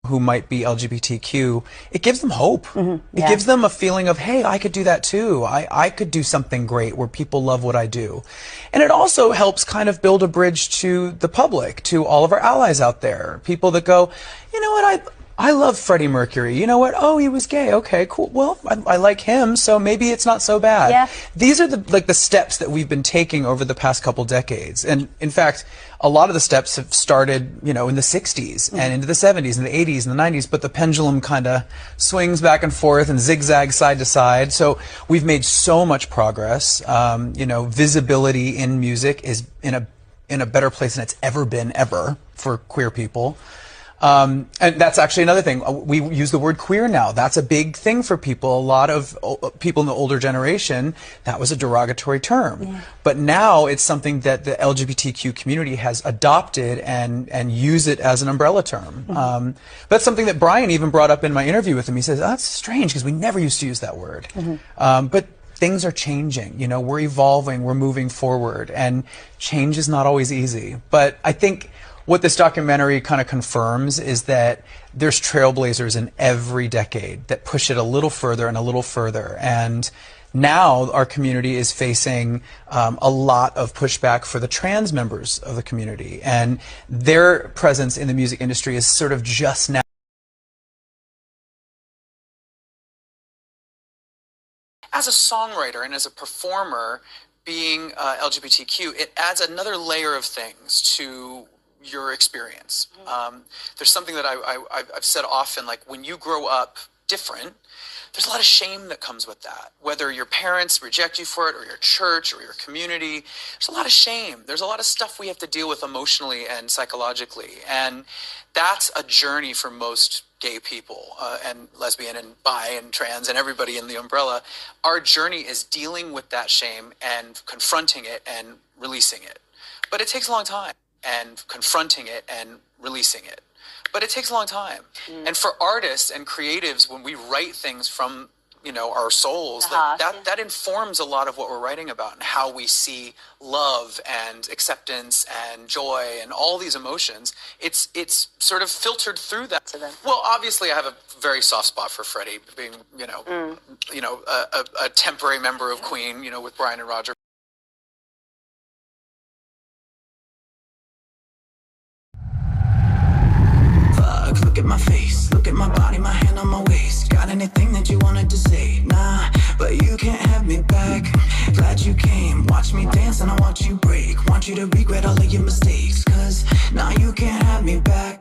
who might be LGBTQ, it gives them hope. It gives them a feeling of, hey, I could do that too. I could do something great where people love what I do. And it also helps kind of build a bridge to the public, to all of our allies out there. People that go, you know what, I love Freddie Mercury. You know what? Oh, he was gay. Okay, cool. Well, I like him, so maybe it's not so bad. Yeah. These are the steps that we've been taking over the past couple decades. And in fact, a lot of the steps have started, in the 60s and into the 70s and the 80s and the 90s, but the pendulum kind of swings back and forth and zigzags side to side. So we've made so much progress. Visibility in music is in a better place than it's ever been for queer people. And that's actually another thing. We use the word queer now. That's a big thing for people. A lot of people in the older generation, that was a derogatory term. Yeah. But now it's something that the LGBTQ community has adopted and use it as an umbrella term. That's something that Brian even brought up in my interview with him. He says, that's strange because we never used to use that word. But things are changing. We're evolving, we're moving forward, and change is not always easy. But I think what this documentary kind of confirms is that there's trailblazers in every decade that push it a little further and a little further. And now our community is facing a lot of pushback for the trans members of the community. And their presence in the music industry is sort of just now. As a songwriter and as a performer, being LGBTQ, it adds another layer of things to your experience. There's something that I've said often, like when you grow up different, there's a lot of shame that comes with that. Whether your parents reject you for it, or your church, or your community, there's a lot of shame. There's a lot of stuff we have to deal with emotionally and psychologically. And that's a journey for most gay people, and lesbian and bi and trans and everybody in the umbrella. Our journey is dealing with that shame and confronting it and releasing it. But it takes a long time. And confronting it and releasing it. But it takes a long time. And for artists and creatives, when we write things from, our souls, that informs a lot of what we're writing about and how we see love and acceptance and joy and all these emotions. It's sort of filtered through that. Well, obviously I have a very soft spot for Freddie, being, a temporary member of Queen, with Brian and Roger. Look at my face, look at my body, my hand on my waist. Got anything that you wanted to say? Nah, but you can't have me back. Glad you came, watch me dance and I watch you break. Want you to regret all of your mistakes, 'cause now you can't have me back.